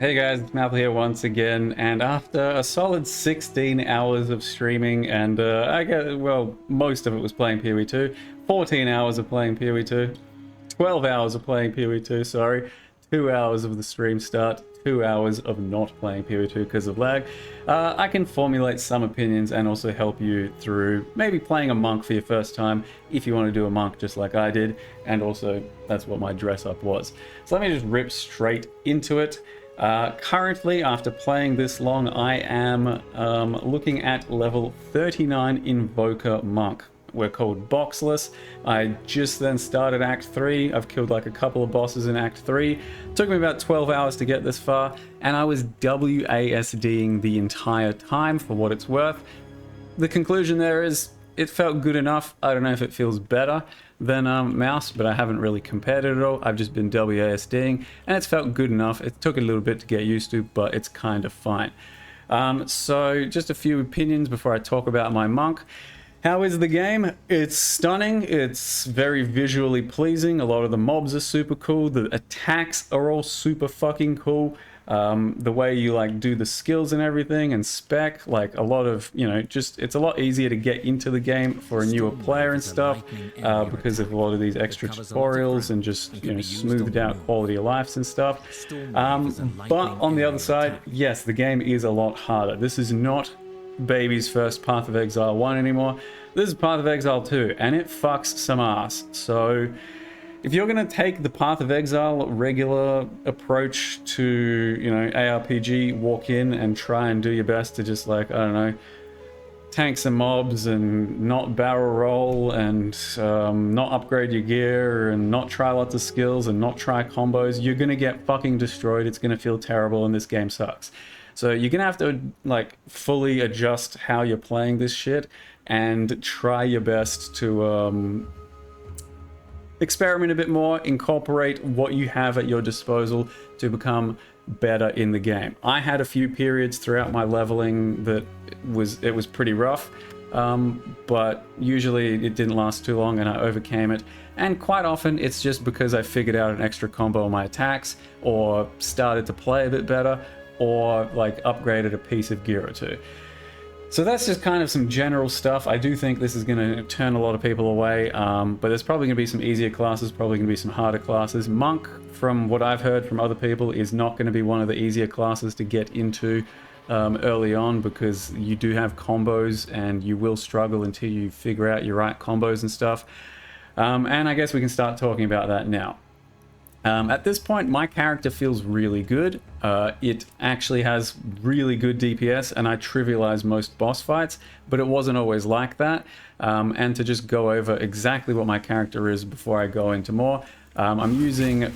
Hey guys, it's Maple here once again, and after a solid 16 hours of streaming, and I guess, well, most of it was playing PoE 2, 14 hours of playing PoE 2, 12 hours of playing PoE 2, sorry, 2 hours of the stream start, 2 hours of not playing PoE 2 because of lag, I can formulate some opinions and also help you through maybe playing a monk for your first time, if you want to do a monk just like I did, and also that's what my dress up was. So let me just rip straight into it. Currently, after playing this long, I am looking at level 39 Invoker Monk. We're called Boxless. I just then started Act 3. I've killed like a couple of bosses in Act 3. Took me about 12 hours to get this far, and I was WASDing the entire time for what it's worth. The conclusion there is it felt good enough. I don't know if it feels better than Mouse, but I haven't really compared it at all. I've just been WASDing, and it's felt good enough. It took a little bit to get used to, but it's kind of fine. So just a few opinions before I talk about my monk. How is the game? It's stunning. It's very visually pleasing. A lot of the mobs are super cool. The attacks are all super fucking cool. The way you like do the skills and everything and spec, like a lot of, you know, just it's a lot easier to get into the game for a newer player and stuff because of a lot of these extra tutorials and just, you know, smoothed out quality of lives and stuff. But on the other side, yes, the game is a lot harder. This is not Baby's first Path of Exile 1 anymore. This is Path of Exile 2, and it fucks some ass. So if you're going to take the Path of Exile regular approach to, you know, ARPG, walk in and try and do your best to just, like, I don't know, tank some mobs and not barrel roll and not upgrade your gear and not try lots of skills and not try combos, you're going to get fucking destroyed. It's going to feel terrible, and this game sucks. So you're going to have to, like, fully adjust how you're playing this shit and try your best to experiment a bit more, incorporate what you have at your disposal to become better in the game. I had a few periods throughout my leveling that it was pretty rough, but usually it didn't last too long and I overcame it. And quite often it's just because I figured out an extra combo on my attacks, or started to play a bit better, or like upgraded a piece of gear or two. So that's just kind of some general stuff. I do think this is going to turn a lot of people away, but there's probably going to be some easier classes, probably going to be some harder classes. Monk, from what I've heard from other people, is not going to be one of the easier classes to get into early on, because you do have combos and you will struggle until you figure out your right combos and stuff. And I guess we can start talking about that now. At this point, my character feels really good. It actually has really good DPS, and I trivialize most boss fights, but it wasn't always like that. And to just go over exactly what my character is before I go into more, I'm using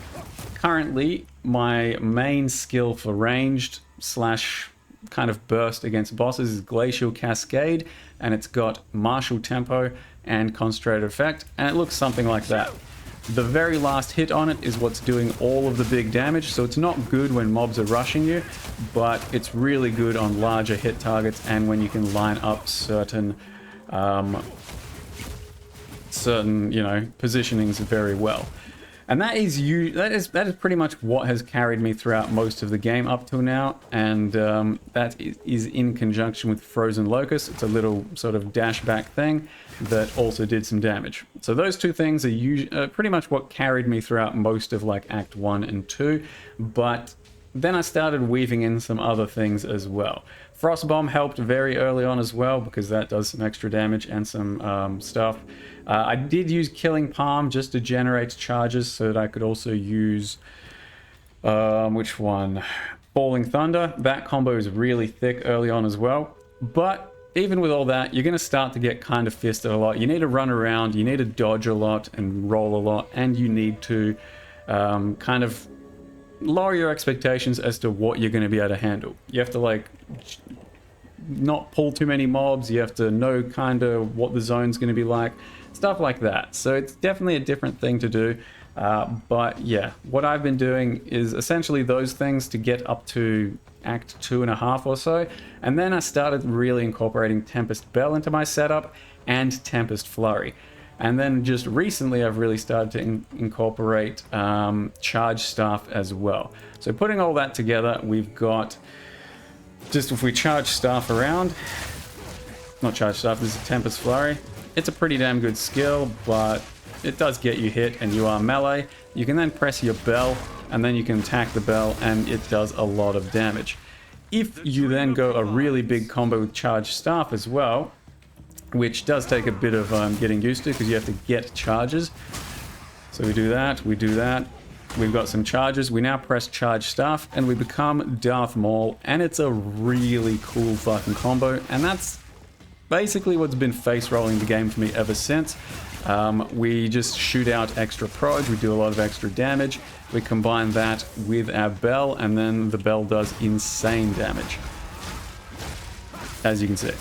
currently my main skill for ranged slash kind of burst against bosses is Glacial Cascade, and it's got Martial Tempo and Concentrated Effect, and it looks something like that. The very last hit on it is what's doing all of the big damage, so it's not good when mobs are rushing you, but it's really good on larger hit targets and when you can line up certain, you know, positionings very well. And that is pretty much what has carried me throughout most of the game up till now, and that is in conjunction with Frozen Locust. It's a little sort of dashback thing that also did some damage. So those two things are pretty much what carried me throughout most of like Act 1 and 2, but then I started weaving in some other things as well. Frostbomb helped very early on as well, because that does some extra damage and some stuff. I did use Killing Palm just to generate charges so that I could also use, which one? Falling Thunder. That combo is really thick early on as well. But even with all that, you're going to start to get kind of fisted a lot. You need to run around, you need to dodge a lot and roll a lot, and you need to kind of lower your expectations as to what you're going to be able to handle. You have to, like, not pull too many mobs, you have to know kind of what the zone's going to be like, stuff like that. So it's definitely a different thing to do, but yeah, what I've been doing is essentially those things to get up to Act 2.5 or so, and then I started really incorporating Tempest Bell into my setup and Tempest Flurry. And then just recently I've really started to incorporate charge staff as well. So putting all that together, we've got, just if we charge staff around, not charge staff, this is Tempest Flurry. It's a pretty damn good skill, but it does get you hit and you are melee. You can then press your bell and then you can attack the bell and it does a lot of damage. If you then go a really big combo with charge staff as well, which does take a bit of getting used to because you have to get charges. So we do that, we've got some charges, we now press charge staff and we become Darth Maul, and it's a really cool fucking combo, and that's basically what's been face rolling the game for me ever since. We just shoot out extra proj, we do a lot of extra damage, we combine that with our bell, and then the bell does insane damage, as you can see.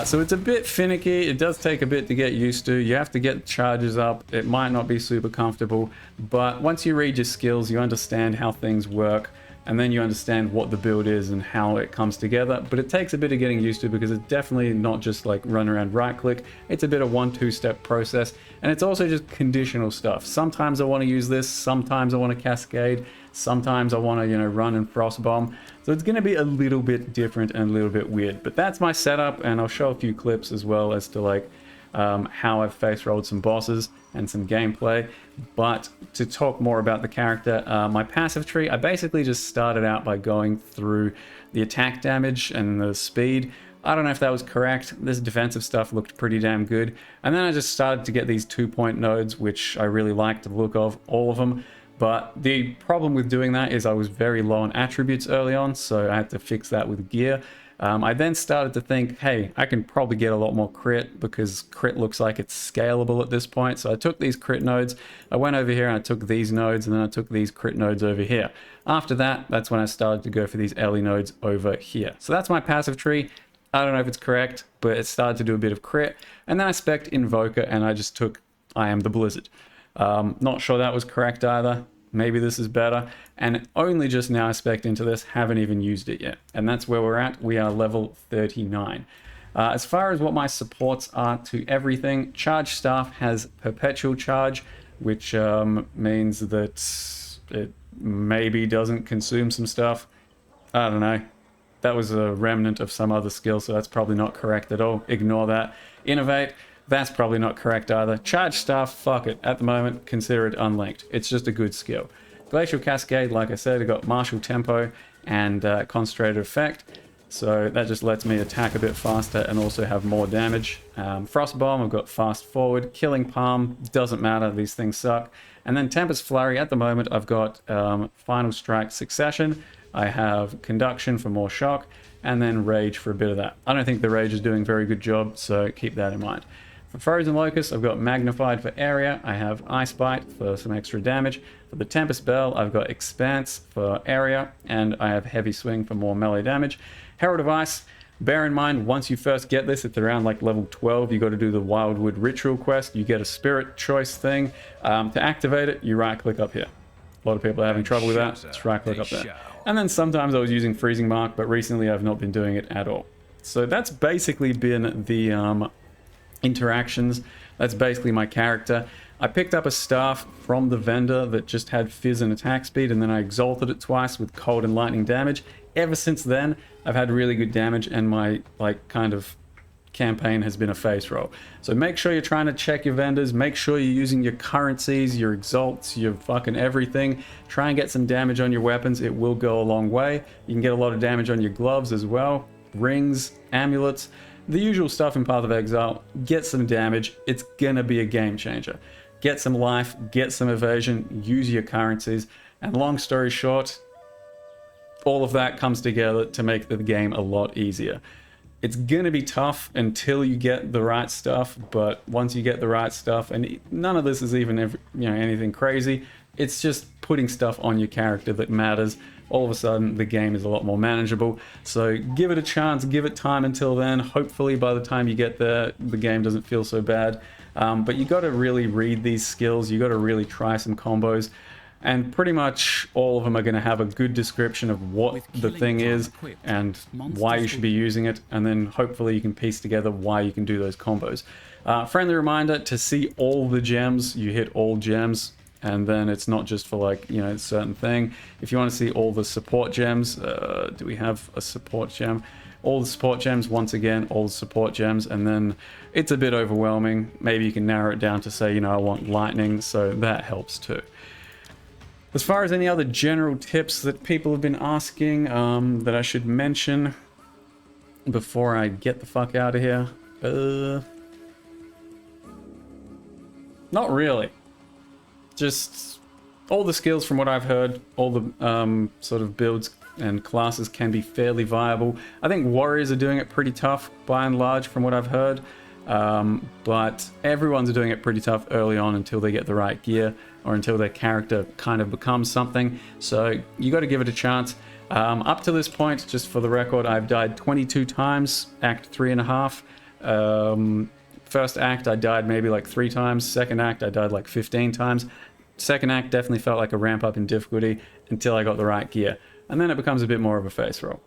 So it's a bit finicky, it does take a bit to get used to, you have to get charges up, it might not be super comfortable, but once you read your skills, you understand how things work, and then you understand what the build is and how it comes together. But it takes a bit of getting used to because it's definitely not just like run around right click, it's a bit of 1-2 step process, and it's also just conditional stuff. Sometimes I want to use this, sometimes I want to cascade, sometimes I want to, you know, run and frost bomb. So it's going to be a little bit different and a little bit weird, but that's my setup, and I'll show a few clips as well as to like how I've face rolled some bosses and some gameplay. But to talk more about the character, my passive tree, I basically just started out by going through the attack damage and the speed. I don't know if that was correct. This defensive stuff looked pretty damn good. And then I just started to get these 2-point nodes, which I really liked the look of, all of them. But the problem with doing that is I was very low on attributes early on, so I had to fix that with gear. I then started to think, hey, I can probably get a lot more crit because crit looks like it's scalable at this point. So I took these crit nodes, I went over here and I took these nodes, and then I took these crit nodes over here. After that, that's when I started to go for these Ellie nodes over here. So that's my passive tree. I don't know if it's correct, but it started to do a bit of crit. And then I spec'd Invoker and I just took I Am the Blizzard. Not sure that was correct either. Maybe this is better, and only just now I spec'd into this, haven't even used it yet, and that's where we're at. We are level 39. As far as what my supports are to everything, charge staff has perpetual charge, which means that it maybe doesn't consume some stuff. I don't know. That was a remnant of some other skill, so that's probably not correct at all. Ignore that. Innovate. That's probably not correct either. Charge staff, fuck it. At the moment, consider it unlinked. It's just a good skill. Glacial Cascade, like I said, I got martial tempo and concentrated effect. So that just lets me attack a bit faster and also have more damage. Frost Bomb, I've got fast forward. Killing Palm, doesn't matter, these things suck. And then Tempest Flurry, at the moment I've got Final Strike Succession. I have Conduction for more shock, and then Rage for a bit of that. I don't think the Rage is doing a very good job, so keep that in mind. For Frozen Locust, I've got Magnified for area, I have Ice Bite for some extra damage. For the Tempest Bell, I've got Expanse for area, and I have Heavy Swing for more melee damage. Herald of Ice, bear in mind, once you first get this, it's around like level 12, you got to do the Wildwood Ritual quest, you get a Spirit Choice thing. To activate it, you right click up here. A lot of people are having trouble with that, just right click up there. And then sometimes I was using Freezing Mark, but recently I've not been doing it at all. So that's basically been the interactions. That's basically my character. I picked up a staff from the vendor that just had fizz and attack speed, and then I exalted it twice with cold and lightning damage. Ever since then, I've had really good damage, and my kind of campaign has been a face roll. So make sure you're trying to check your vendors, make sure you're using your currencies, your exalts, your fucking everything. Try and get some damage on your weapons, it will go a long way. You can get a lot of damage on your gloves as well, rings, amulets, the usual stuff in Path of Exile. Get some damage, it's gonna be a game changer. Get some life, get some evasion, use your currencies, and long story short, all of that comes together to make the game a lot easier. It's gonna be tough until you get the right stuff, but once you get the right stuff, and none of this is even anything crazy, it's just putting stuff on your character that matters. All of a sudden, the game is a lot more manageable. So give it a chance, give it time until then. Hopefully by the time you get there, the game doesn't feel so bad. But you gotta really read these skills, you gotta really try some combos. and pretty much all of them are going to have a good description of what the thing is and why you should be using it, and then hopefully you can piece together why you can do those combos. Friendly reminder, to see all the gems, you hit all gems, and then it's not just for like, you know, a certain thing. If you want to see all the support gems, do we have a support gem? All the support gems, once again, all the support gems, and then it's a bit overwhelming. Maybe you can narrow it down to say, you know, I want lightning, so that helps too. As far as any other general tips that people have been asking that I should mention before I get the fuck out of here, not really. Just all the skills from what I've heard, all the sort of builds and classes can be fairly viable. I think warriors are doing it pretty tough by and large from what I've heard, but everyone's doing it pretty tough early on until they get the right gear or until their character kind of becomes something. So you got to give it a chance. Up to this point, just for the record, I've died 22 times, Act 3.5. First act I died maybe like 3 times, second act I died like 15 times. Second act definitely felt like a ramp up in difficulty until I got the right gear. And then it becomes a bit more of a face roll.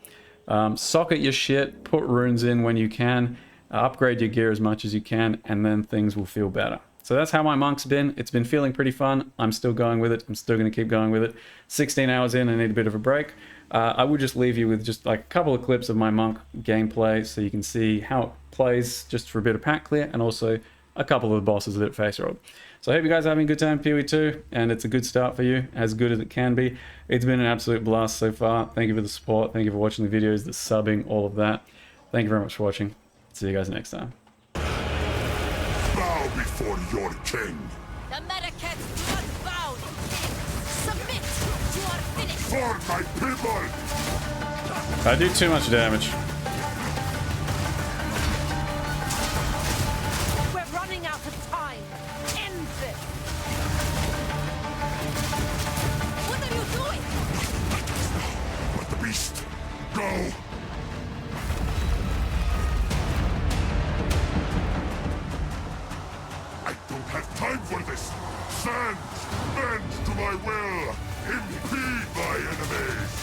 Socket your shit, put runes in when you can, upgrade your gear as much as you can, and then things will feel better. So that's how my monk's been. It's been feeling pretty fun. I'm still going with it. I'm still going to keep going with it. 16 hours in, I need a bit of a break. I will just leave you with just like a couple of clips of my monk gameplay so you can see how it plays just for a bit of pack clear, and also a couple of the bosses that face rolled. So I hope you guys are having a good time in PoE 2, and it's a good start for you, as good as it can be. It's been an absolute blast so far. Thank you for the support. Thank you for watching the videos, the subbing, all of that. Thank you very much for watching. See you guys next time. Bow before your king. The Medicats do not bow. Submit. You are finished. For my people. I do too much damage. We're running out of time. End this. What are you doing? Let the beast go. I don't have time for this. Stand, bend to my will. Impede my enemies.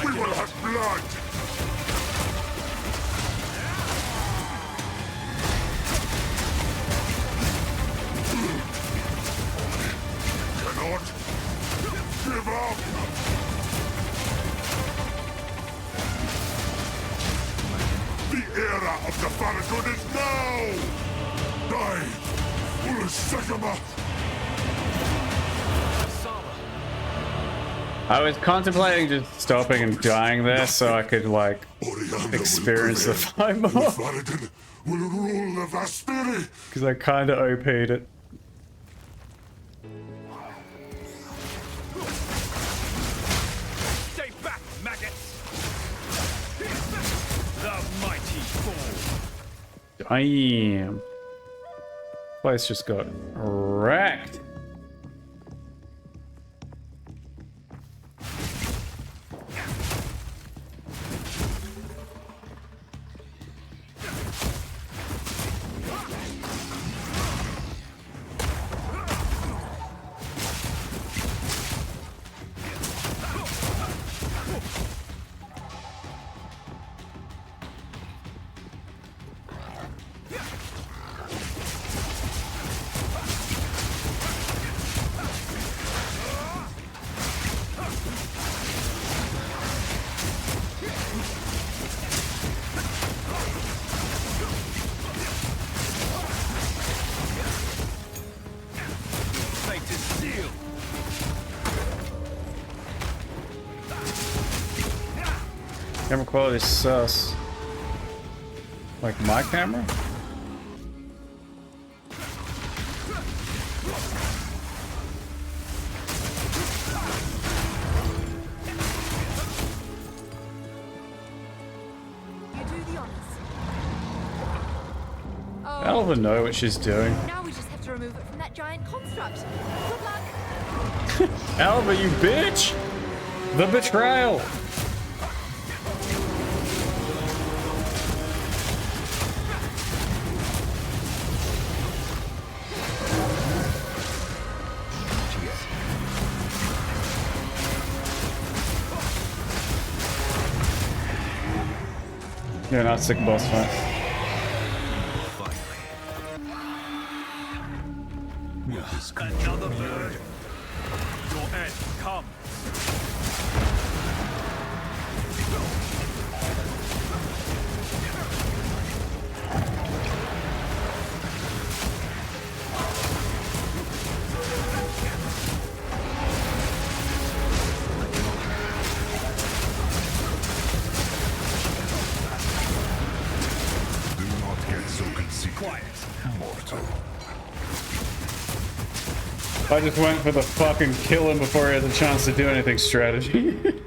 We will have blood. Cannot give up. The era of the Farragut is now. Die, Ulasakama. I was contemplating just stopping and dying there so I could like experience the fight more. Farragut will rule the Vesperi. Because I kind of OP'd it. Stay back, maggots! The mighty fall. Damn. Place just got wrecked. Fate is sealed. Camera quality is sus. Like my camera? You do the honors. I don't even know what she's doing. Now we just have to remove it from that giant construct. Good luck. Alva, you bitch! The betrayal! Yeah, not sick boss fight. Another bird. Your end comes. Do not get so conceited. Quiet. Mortal. I just went for the fucking kill him before he had the chance to do anything strategy.